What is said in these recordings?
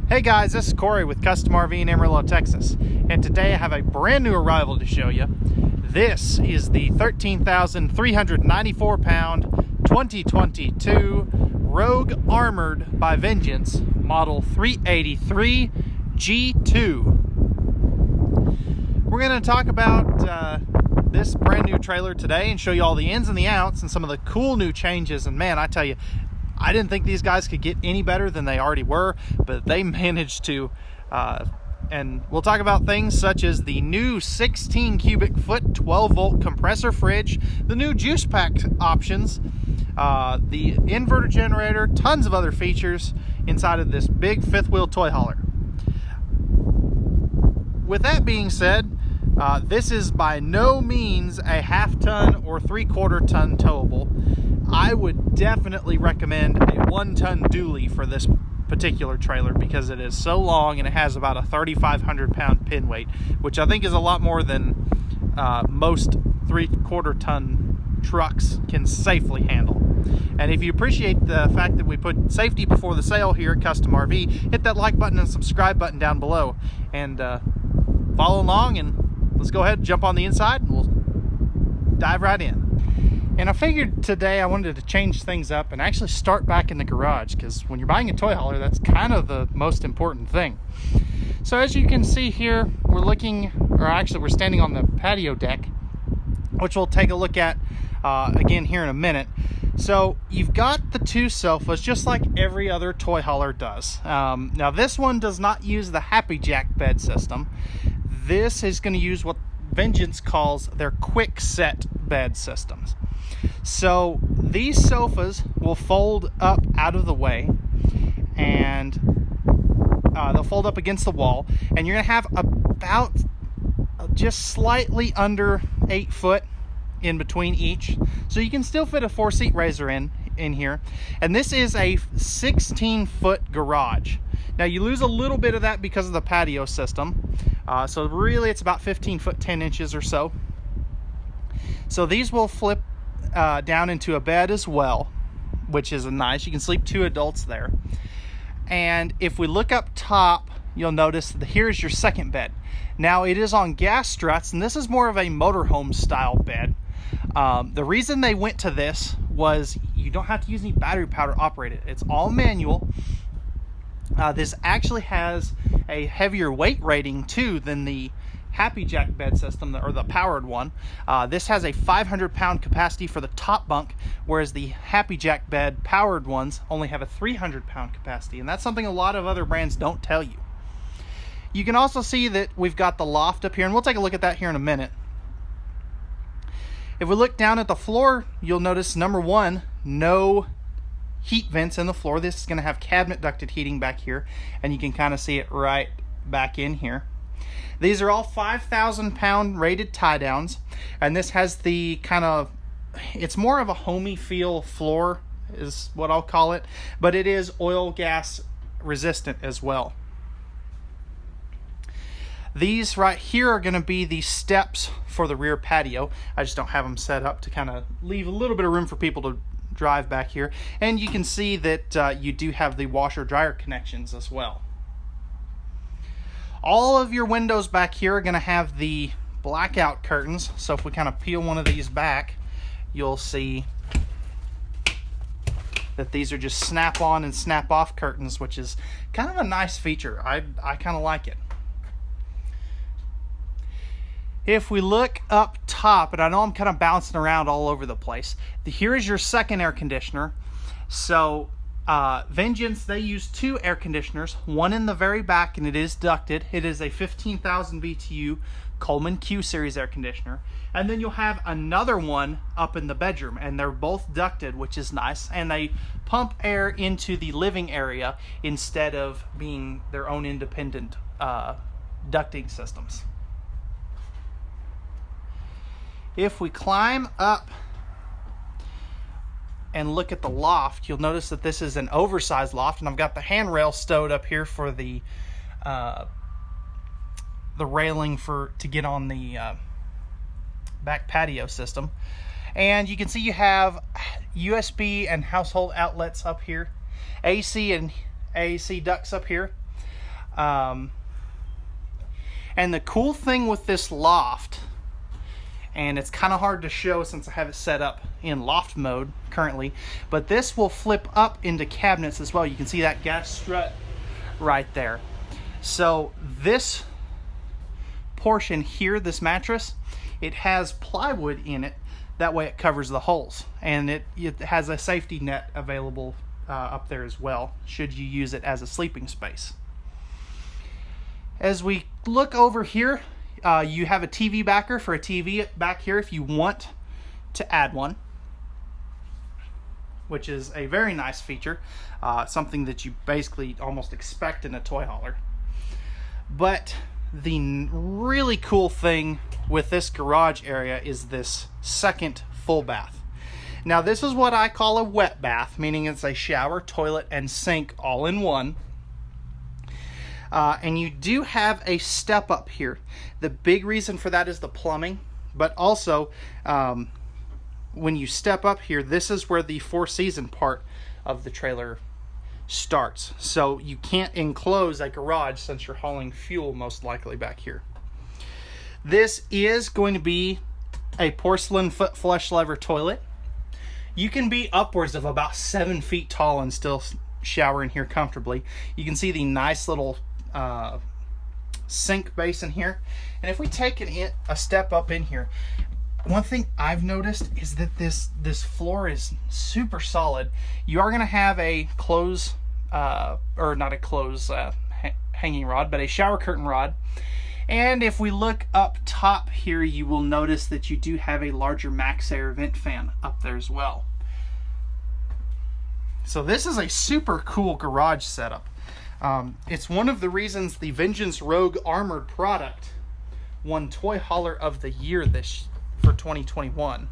Hey guys, this is Corey with Custom RV in Amarillo, Texas, and today I have a brand new arrival to show you. This is the 13,394 pound 2022 Rogue Armored by Vengeance Model 383 G2. We're going to talk about this brand new trailer today and show you all the ins and the outs and some of the cool new changes. And man, I tell you, I didn't think these guys could get any better than they already were, but they managed to. And we'll talk about things such as the new 16 cubic foot 12 volt compressor fridge, the new juice pack options, the inverter generator, tons of other features inside of this big fifth wheel toy hauler. With that being said, this is by no means a half-ton or three-quarter-ton towable. I would definitely recommend a 1-ton dually for this particular trailer because it is so long and it has about a 3,500 pound pin weight, which I think is a lot more than most three-quarter-ton trucks can safely handle. And if you appreciate the fact that we put safety before the sale here at Custom RV, hit that like button and subscribe button down below, and follow along, and let's go ahead and jump on the inside and we'll dive right in. And I figured today I wanted to change things up and actually start back in the garage, because when you're buying a toy hauler, that's kind of the most important thing. So as you can see here, we're standing on the patio deck, which we'll take a look at again here in a minute. So you've got the two sofas just like every other toy hauler does. Now this one does not use the Happy Jack bed system. This is going to use what Vengeance calls their quick set bed systems. So these sofas will fold up out of the way, and they'll fold up against the wall, and you're going to have about just slightly under 8 foot in between each, so you can still fit a 4-seat raiser in here. And this is a 16-foot garage. Now you lose a little bit of that because of the patio system, so really it's about 15 foot 10 inches or so. So these will flip down into a bed as well, which is nice. You can sleep 2 adults there. And if we look up top, you'll notice that here's your second bed. Now it is on gas struts, and this is more of a motorhome style bed. The reason they went to this was you don't have to use any battery power to operate it. It's all manual. This actually has a heavier weight rating too than the Happy Jack bed system, or the powered one. This has a 500 pound capacity for the top bunk, whereas the Happy Jack bed powered ones only have a 300 pound capacity, and that's something a lot of other brands don't tell you. You can also see that we've got the loft up here, and we'll take a look at that here in a minute. If we look down at the floor, you'll notice, number one, no heat vents in the floor. This is going to have cabinet ducted heating back here, and you can kind of see it right back in here. These are all 5,000 pound rated tie downs, and this has the kind of, it's more of a homey feel floor is what I'll call it, but it is oil gas resistant as well. These right here are going to be the steps for the rear patio. I just don't have them set up to kind of leave a little bit of room for people to drive back here. And you can see that you do have the washer dryer connections as well. All of your windows back here are going to have the blackout curtains. So if we kind of peel one of these back, you'll see that these are just snap on and snap off curtains, which is kind of a nice feature. I kind of like it. If we look up top, and I know I'm kind of bouncing around all over the place, here is your second air conditioner. So Vengeance, they use 2 air conditioners, one in the very back, and it is ducted. It is a 15,000 BTU Coleman Q series air conditioner. And then you'll have another one up in the bedroom, and they're both ducted, which is nice. And they pump air into the living area instead of being their own independent ducting systems. If we climb up and look at the loft, you'll notice that this is an oversized loft, and I've got the handrail stowed up here for the railing to get on the back patio system. And you can see you have USB and household outlets up here, AC and AC ducts up here. And the cool thing with this loft, and it's kind of hard to show since I have it set up in loft mode currently, but this will flip up into cabinets as well. You can see that gas strut right there. So this portion here, this mattress, it has plywood in it. That way it covers the holes, and it has a safety net available up there as well, should you use it as a sleeping space. As we look over here, you have a TV backer for a TV back here if you want to add one, which is a very nice feature, something that you basically almost expect in a toy hauler. But the really cool thing with this garage area is this second full bath. Now this is what I call a wet bath, meaning it's a shower, toilet, and sink all in one. And you do have a step up here. The big reason for that is the plumbing, but also when you step up here, this is where the four-season part of the trailer starts. So you can't enclose a garage since you're hauling fuel most likely back here. This is going to be a porcelain foot flush lever toilet. You can be upwards of about 7 feet tall and still shower in here comfortably. You can see the nice little sink basin here. And if we take a step up in here, one thing I've noticed is that this floor is super solid. You are going to have a clothes, or not a clothes hanging rod, but a shower curtain rod. And if we look up top here, you will notice that you do have a larger max air vent fan up there as well. So this is a super cool garage setup. It's one of the reasons the Vengeance Rogue Armored product won Toy Hauler of the Year for 2021.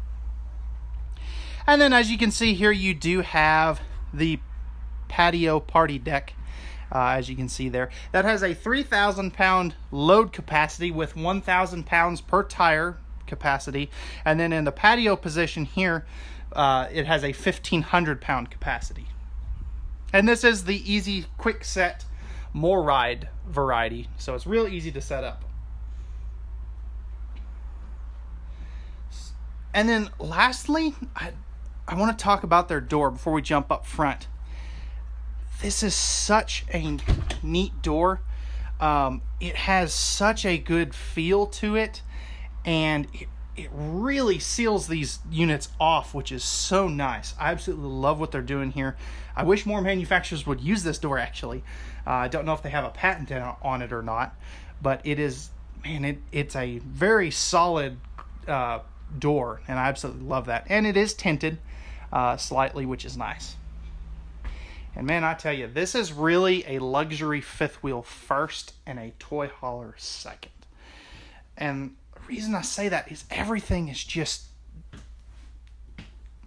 And then as you can see here, you do have the patio party deck, as you can see there. That has a 3,000 pound load capacity with 1,000 pounds per tire capacity. And then in the patio position here, it has a 1,500 pound capacity. And this is the easy, quick set, more ride variety. So it's real easy to set up. And then lastly, I want to talk about their door before we jump up front. This is such a neat door. It has such a good feel to it, and it really seals these units off, which is so nice. I absolutely love what they're doing here. I wish more manufacturers would use this door, actually. I don't know if they have a patent on it or not, but it is, man, it's a very solid door, and I absolutely love that. And it is tinted slightly, which is nice. And man, I tell you, this is really a luxury fifth wheel first and a toy hauler second. And the reason I say that is everything is just,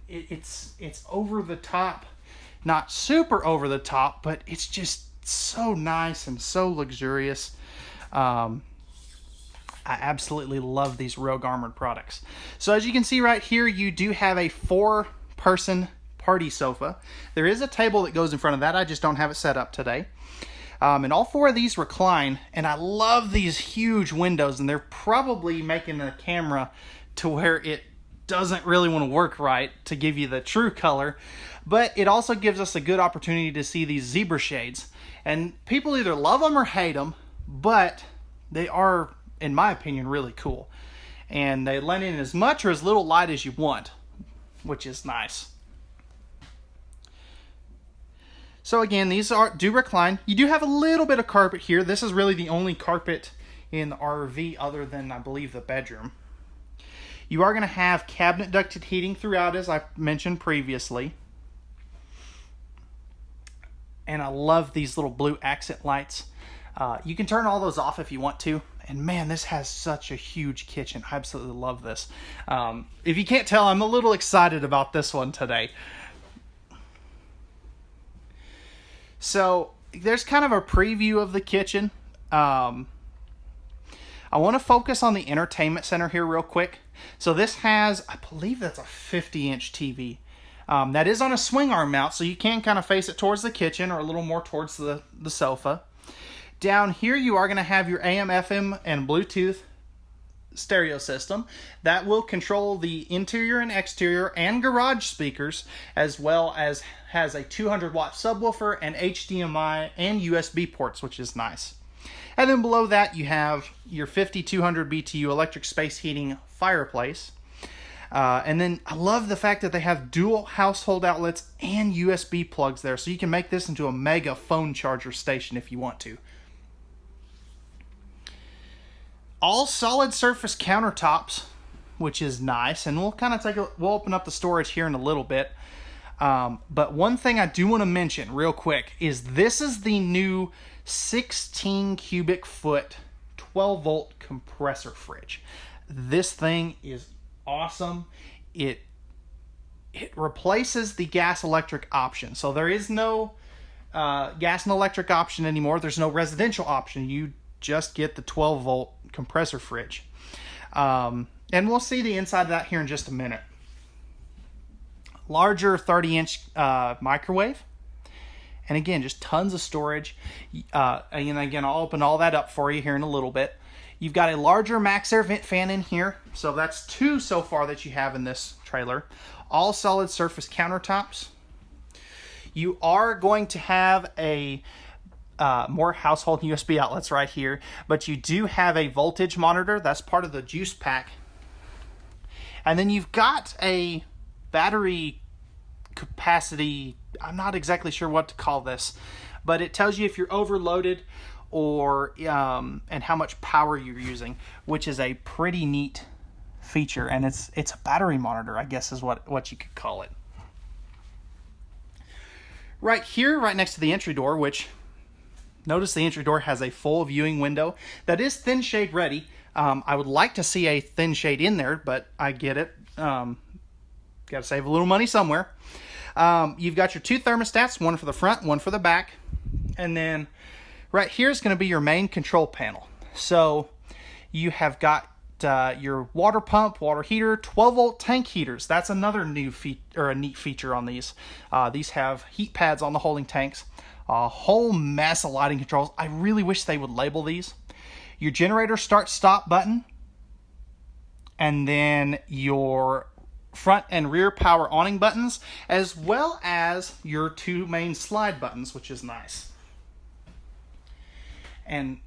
it's over the top, not super over the top, but it's just so nice and so luxurious. I absolutely love these Rogue Armored products. So as you can see right here, you do have a 4-person party sofa. There is a table that goes in front of that. I just don't have it set up today. And all 4 of these recline, and I love these huge windows, and they're probably making the camera to where it doesn't really want to work right to give you the true color, but it also gives us a good opportunity to see these zebra shades. And people either love them or hate them, but they are, in my opinion, really cool. And they let in as much or as little light as you want, which is nice. So again, these do recline. You do have a little bit of carpet here. This is really the only carpet in the RV other than, I believe, the bedroom. You are going to have cabinet ducted heating throughout, as I mentioned previously. And I love these little blue accent lights. You can turn all those off if you want to. And man, this has such a huge kitchen. I absolutely love this. If you can't tell, I'm a little excited about this one today. So there's kind of a preview of the kitchen. I want to focus on the entertainment center here real quick. So this has, I believe that's a 50-inch TV. That is on a swing arm mount, so you can kind of face it towards the kitchen or a little more towards the sofa. Down here you are going to have your AM, FM, and Bluetooth stereo system that will control the interior and exterior and garage speakers, as well as has a 200-watt subwoofer and HDMI and USB ports, which is nice. And then below that you have your 5200 BTU electric space heating fireplace. And then I love the fact that they have dual household outlets and USB plugs there, so you can make this into a mega phone charger station if you want to. All solid surface countertops, which is nice, and we'll kind of we'll open up the storage here in a little bit. But one thing I do want to mention real quick is this is the new 16 cubic foot 12 volt compressor fridge. This thing is awesome. It replaces the gas electric option. So there is no gas and electric option anymore. There's no residential option. You just get the 12 volt compressor fridge. And we'll see the inside of that here in just a minute. Larger 30-inch microwave. And again, just tons of storage. And again, I'll open all that up for you here in a little bit. You've got a larger max air vent fan in here. So that's 2 so far that you have in this trailer. All solid surface countertops. You are going to have a more household USB outlets right here, but you do have a voltage monitor. That's part of the juice pack. And then you've got a battery capacity. I'm not exactly sure what to call this, but it tells you if you're overloaded or and how much power you're using, which is a pretty neat feature. And it's a battery monitor, I guess is what you could call it. Right here, right next to the entry door, which notice the entry door has a full viewing window that is thin shade ready. I would like to see a thin shade in there, but I get it. Got to save a little money somewhere. You've got your 2 thermostats, one for the front, one for the back. And then right here is going to be your main control panel. So you have got your water pump, water heater, 12 volt tank heaters. That's another new a neat feature on these. These have heat pads on the holding tanks. A whole mess of lighting controls. I really wish they would label these. Your generator start-stop button. And then your front and rear power awning buttons, as well as your 2 main slide buttons, which is nice. And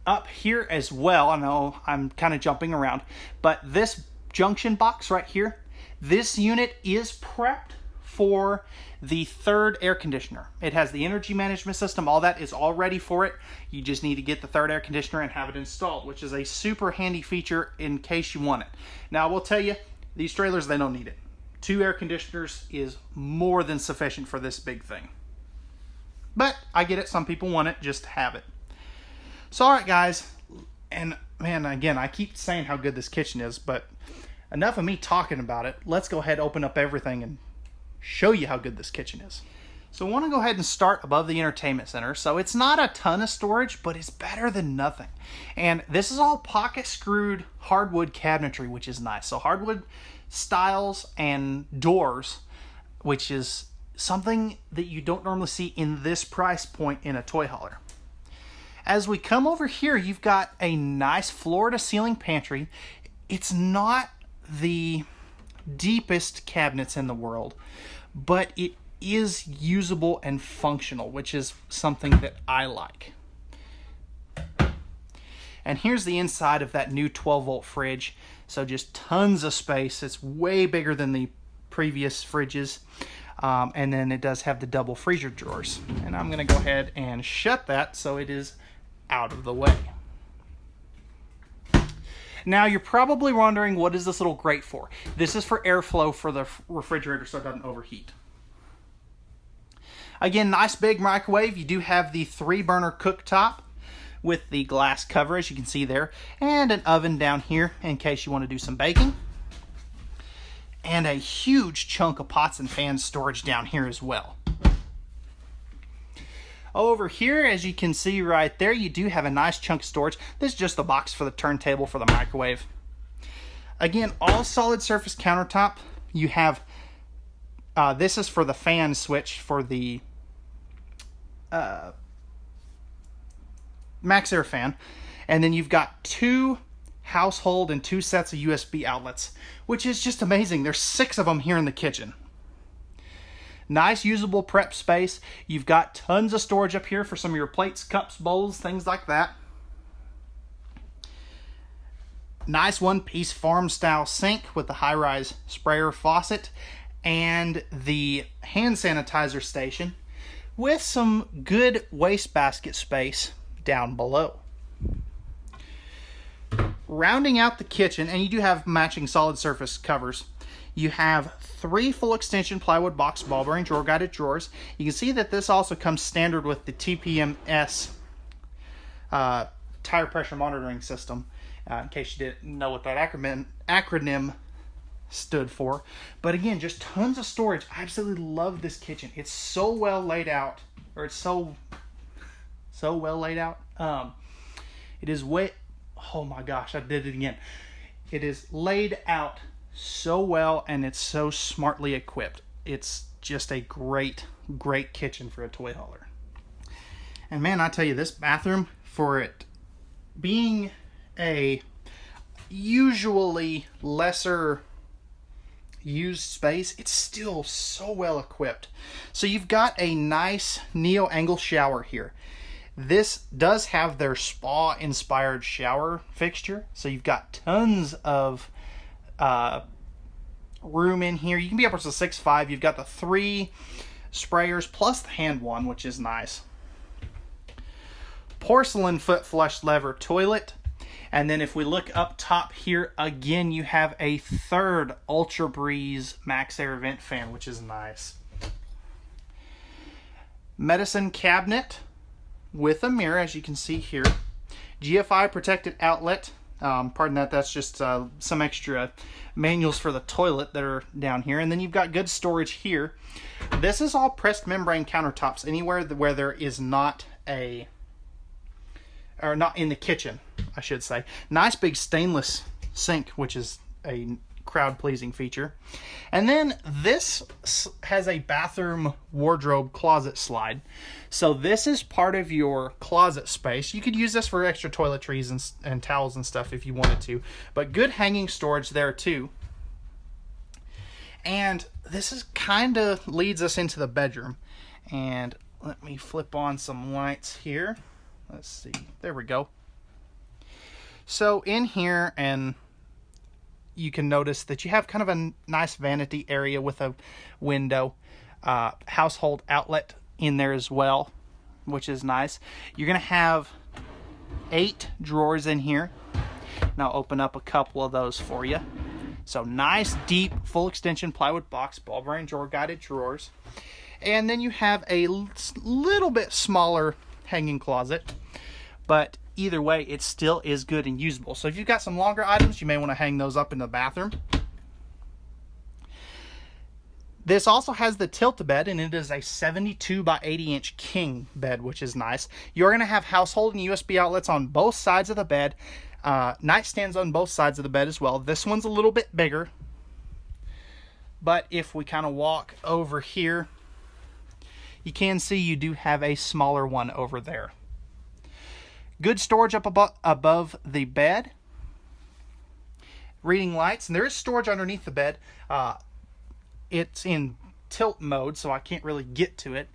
up here as well, I know I'm kind of jumping around, but this junction box right here, this unit is prepped for the 3rd air conditioner. It has the energy management system. All that is all ready for it. You just need to get the 3rd air conditioner and have it installed, which is a super handy feature in case you want it. Now, I will tell you, these trailers, they don't need it. 2 air conditioners is more than sufficient for this big thing. But I get it. Some people want it just to have it. So, all right, guys. And, man, again, I keep saying how good this kitchen is, but enough of me talking about it. Let's go ahead and open up everything and show you how good this kitchen is. So I want to go ahead and start above the entertainment center. So it's not a ton of storage, but it's better than nothing. And this is all pocket screwed hardwood cabinetry, which is nice. So hardwood styles and doors, which is something that you don't normally see in this price point in a toy hauler. As we come over here, you've got a nice floor to ceiling pantry. It's not the deepest cabinets in the world, but it is usable and functional, which is something that I like. And here's the inside of that new 12 volt fridge. So just tons of space. It's way bigger than the previous fridges. And then it does have the double freezer drawers. And I'm going to go ahead and shut that so it is out of the way. Now, you're probably wondering, what is this little grate for? This is for airflow for the refrigerator so it doesn't overheat. Again, nice big microwave. You do have the 3-burner cooktop with the glass cover, as you can see there, and an oven down here in case you want to do some baking. And a huge chunk of pots and pans storage down here as well. Over here, as you can see right there, you do have a nice chunk of storage. This is just the box for the turntable for the microwave. Again, all solid surface countertop. You have, this is for the fan switch for the max air fan. And then you've got 2 household and 2 sets of USB outlets, which is just amazing. There's 6 of them here in the kitchen. Nice usable prep space. You've got tons of storage up here for some of your plates, cups, bowls, things like that. Nice one-piece farm-style sink with the high-rise sprayer faucet and the hand sanitizer station with some good wastebasket space down below. Rounding out the kitchen, and you do have matching solid surface covers, you have 3 full extension plywood box ball bearing drawer guided drawers. You can see that this also comes standard with the TPMS tire pressure monitoring system. In case you didn't know what that acronym stood for. But again, just tons of storage. I absolutely love this kitchen. It's so well laid out, or it's so well laid out. It is oh my gosh, I did it again. It is laid out so well, and it's so smartly equipped. It's just a great kitchen for a toy hauler. And man, I tell you, this bathroom, for it being a usually lesser used space, it's still so well equipped. So you've got a nice neo angle shower here. This does have their spa inspired shower fixture, so you've got tons of room in here. You can be upwards to 6'5". You've got the 3 sprayers plus the hand one, which is nice. Porcelain foot flush lever toilet. And then if we look up top here, again, you have a 3rd Ultra Breeze Max Air vent fan, which is nice. Medicine cabinet with a mirror, as you can see here. GFI protected outlet. Pardon that, that's just some extra manuals for the toilet that are down here. And then you've got good storage here. This is all pressed membrane countertops anywhere where there is not a... or not in the kitchen, I should say. Nice big stainless sink, which is a crowd-pleasing feature. And then this has a bathroom wardrobe closet slide. So this is part of your closet space. You could use this for extra toiletries and towels and stuff if you wanted to. But good hanging storage there too. And this is kind of leads us into the bedroom. And let me flip on some lights here. Let's see. There we go. So in here, and you can notice that you have kind of a nice vanity area with a window. Household outlet in there as well, which is nice. You're going to have 8 drawers in here. Now I'll open up a couple of those for you. So nice, deep, full extension plywood box, ball bearing drawer guided drawers. And then you have a little bit smaller hanging closet, but either way, it still is good and usable. So if you've got some longer items, you may want to hang those up in the bathroom. This also has the tilt-a-bed, and it is a 72 by 80 inch king bed, which is nice. You're going to have household and USB outlets on both sides of the bed. Nightstands on both sides of the bed as well. This one's a little bit bigger, but if we kind of walk over here, you can see you do have a smaller one over there. Good storage up above the bed. Reading lights, and there is storage underneath the bed. It's in tilt mode, so I can't really get to it.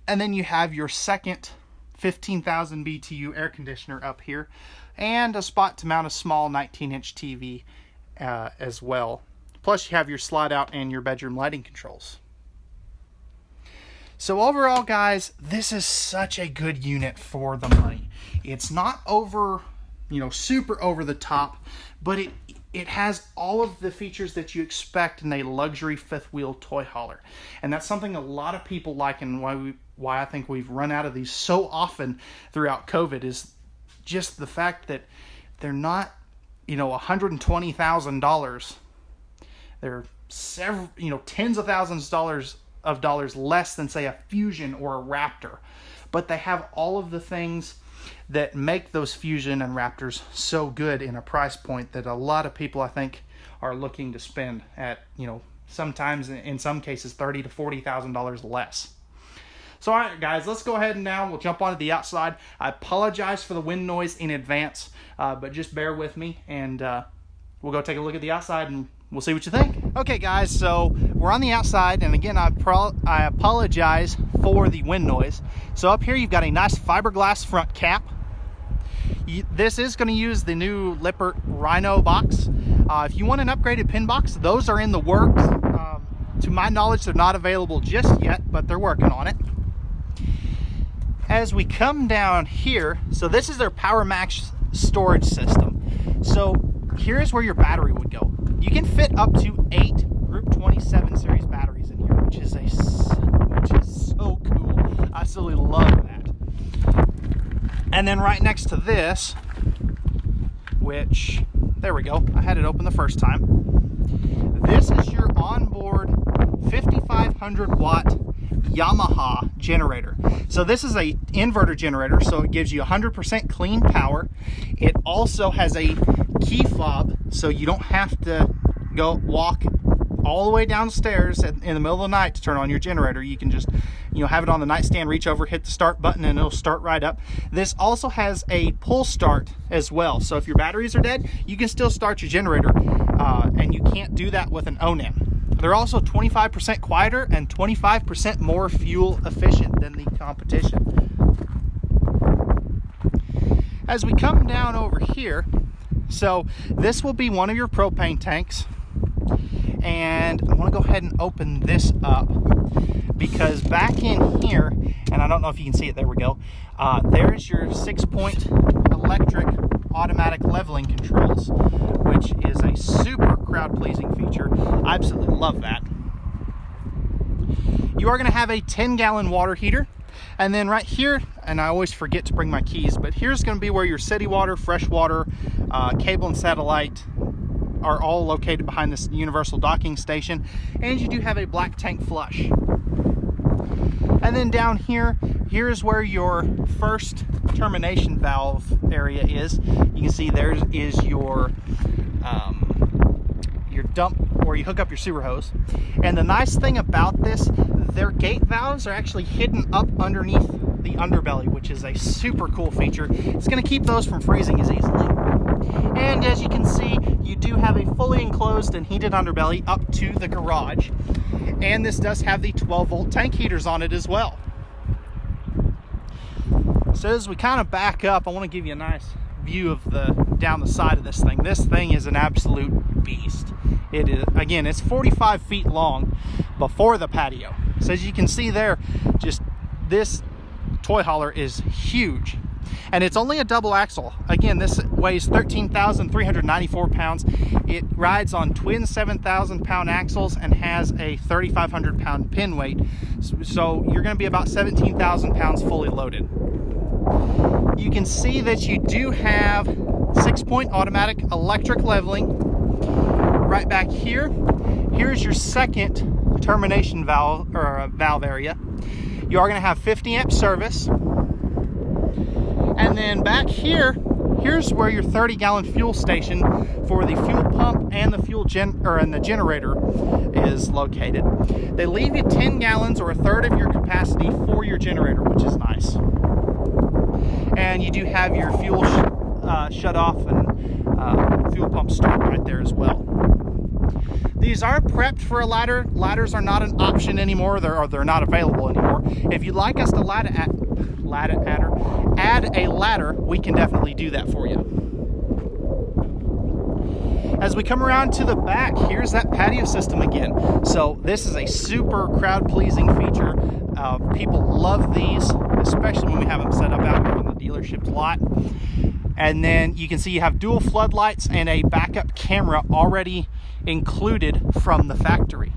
And then you have your second 15,000 BTU air conditioner up here, and a spot to mount a small 19-inch TV as well. Plus you have your slide out and your bedroom lighting controls. So overall, guys, this is such a good unit for the money. It's not over, super over the top, but it has all of the features that you expect in a luxury fifth wheel toy hauler. And that's something a lot of people like, and why I think we've run out of these so often throughout COVID is just the fact that they're not, $120,000. They're several, tens of thousands of dollars less than, say, a Fusion or a Raptor. But they have all of the things that make those Fusion and Raptors so good in a price point that a lot of people, I think, are looking to spend at, sometimes in some cases $30,000 to $40,000 less. So all right, guys, let's go ahead and now we'll jump onto the outside. I apologize for the wind noise in advance, but just bear with me, and we'll go take a look at the outside and we'll see what you think. Okay, guys, so we're on the outside, and again, I apologize for the wind noise. So up here, you've got a nice fiberglass front cap. This is going to use the new Lippert Rhino box. If you want an upgraded pin box, those are in the works. To my knowledge, they're not available just yet, but they're working on it. As we come down here, so this is their Power Max storage system. So here's where your battery would go. You can fit up to 8 Group 27 series batteries in here, which is so cool. I absolutely love that. And then right next to this, which, there we go, I had it open the first time. This is your onboard 5500 watt Yamaha generator. So this is a inverter generator, so it gives you 100% clean power. It also has a key fob, so you don't have to go walk all the way downstairs in the middle of the night to turn on your generator. You can just, have it on the nightstand, reach over, hit the start button, and it'll start right up. This also has a pull start as well. So if your batteries are dead, you can still start your generator, and you can't do that with an Awning. They're also 25% quieter and 25% more fuel efficient than the competition. As we come down over here, so this will be one of your propane tanks. And I want to go ahead and open this up, because back in here, and I don't know if you can see it, there we go, there's your 6-point electric automatic leveling controls, which is a super crowd-pleasing feature. I absolutely love that. You are going to have a 10-gallon water heater, and then right here, and I always forget to bring my keys, but here's going to be where your city water, fresh water, cable and satellite are all located behind this universal docking station, and you do have a black tank flush. And then down here, here's where your first termination valve area is. You can see there is your dump where you hook up your sewer hose. And the nice thing about this, their gate valves are actually hidden up underneath the underbelly, which is a super cool feature. It's going to keep those from freezing as easily. And as you can see, you do have a fully enclosed and heated underbelly up to the garage. And this does have the 12-volt tank heaters on it as well. So as we kind of back up, I want to give you a nice view of down the side of this thing. This thing is an absolute beast. It is, again, it's 45 feet long before the patio. So as you can see there, just this toy hauler is huge. And it's only a double axle. Again, this weighs 13,394 pounds. It rides on twin 7,000 pound axles and has a 3,500 pound pin weight. So you're going to be about 17,000 pounds fully loaded. You can see that you do have 6-point automatic electric leveling. Right back here, here's your second termination valve, or valve area. You are going to have 50 amp service. And then back here, here's where your 30-gallon fuel station for the fuel pump and the fuel and the generator is located. They leave you 10 gallons or a third of your capacity for your generator, which is nice. And you do have your fuel shut off and fuel pump start right there as well. These are prepped for a ladder. Ladders are not an option anymore. They're not available anymore. If you'd like us to add a ladder, we can definitely do that for you. As we come around to the back, here's that patio system again. So this is a super crowd-pleasing feature. People love these, especially when we have them set up out here on the dealership's lot. And then you can see you have dual floodlights and a backup camera already included from the factory.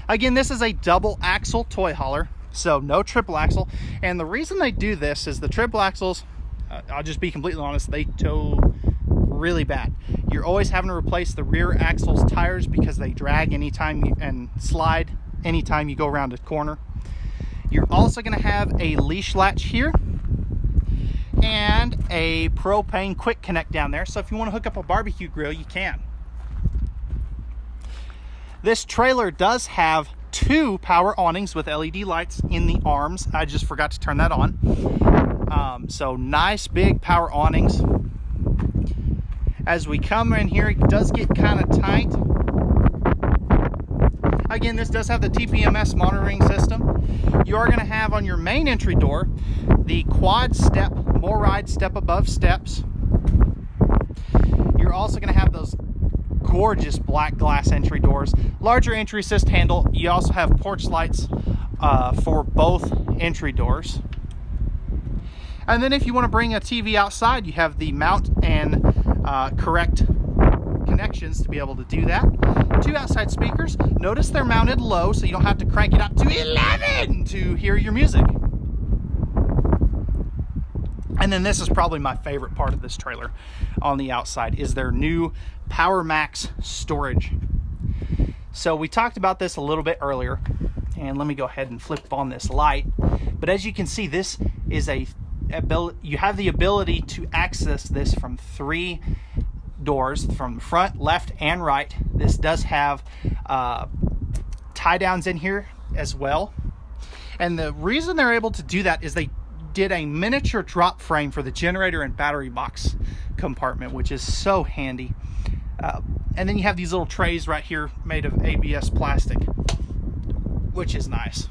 Again, this is a double axle toy hauler, so no triple axle. And the reason they do this is the triple axles, I'll just be completely honest, they tow really bad. You're always having to replace the rear axle's tires because they drag and slide anytime you go around a corner. You're also going to have a leash latch here and a propane quick connect down there. So if you want to hook up a barbecue grill, you can. This trailer does have 2 power awnings with LED lights in the arms. I just forgot to turn that on. So nice big power awnings. As we come in here, it does get kind of tight. Again, this does have the TPMS monitoring system. You are going to have on your main entry door the quad step, more ride step above steps. You're also going to have those gorgeous black glass entry doors, larger entry assist handle. You also have porch lights for both entry doors. And then if you want to bring a TV outside, you have the mount and correct connections to be able to do that. 2 outside speakers. Notice they're mounted low, so you don't have to crank it up to 11 to hear your music. And then this is probably my favorite part of this trailer on the outside, is their new Power Max storage. So we talked about this a little bit earlier, and let me go ahead and flip on this light. But as you can see, this is you have the ability to access this from 3 doors, from the front, left, and right. This does have tie downs in here as well. And the reason they're able to do that is they did a miniature drop frame for the generator and battery box compartment, which is so handy. And then you have these little trays right here made of ABS plastic, which is nice.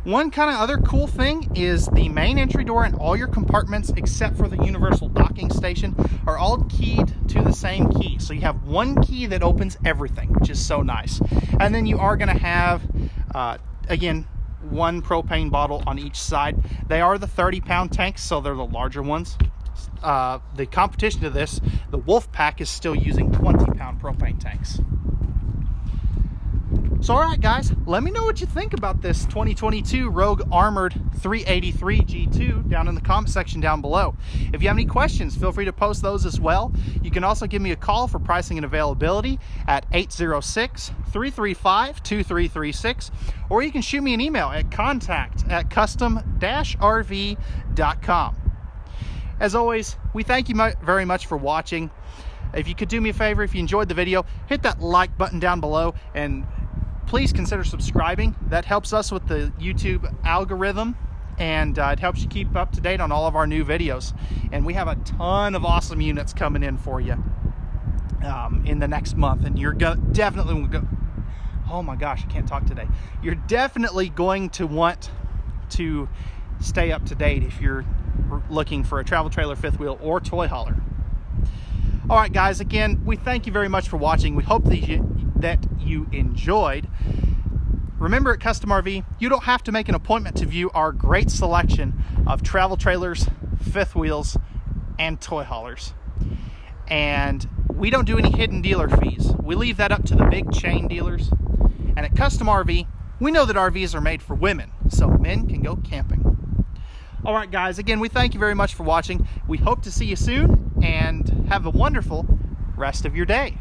One kind of other cool thing is the main entry door and all your compartments except for the universal docking station are all keyed to the same key. So you have one key that opens everything, which is so nice. And then you are going to have, again, 1 propane bottle on each side. They are the 30-pound tanks, so they're the larger ones. The competition to this, the Wolf Pack, is still using 20-pound propane tanks. So all right guys, let me know what you think about this 2022 Rogue Armored 383 G2 down in the comment section down below. If you have any questions, feel free to post those as well. You can also give me a call for pricing and availability at 806-335-2336, or you can shoot me an email at contact@custom-rv.com. As always, we thank you very much for watching. If you could do me a favor, if you enjoyed the video, hit that like button down below, and please consider subscribing. That helps us with the YouTube algorithm, and it helps you keep up to date on all of our new videos. And we have a ton of awesome units coming in for you in the next month, and you're definitely oh my gosh, I can't talk today. You're definitely going to want to stay up to date if you're looking for a travel trailer, fifth wheel, or toy hauler. All right guys, again, we thank you very much for watching. We hope that you enjoyed. Remember, at Custom RV, you don't have to make an appointment to view our great selection of travel trailers, fifth wheels, and toy haulers. And we don't do any hidden dealer fees. We leave that up to the big chain dealers. And at Custom RV, we know that RVs are made for women, so men can go camping. All right guys, again, we thank you very much for watching. We hope to see you soon, and have a wonderful rest of your day.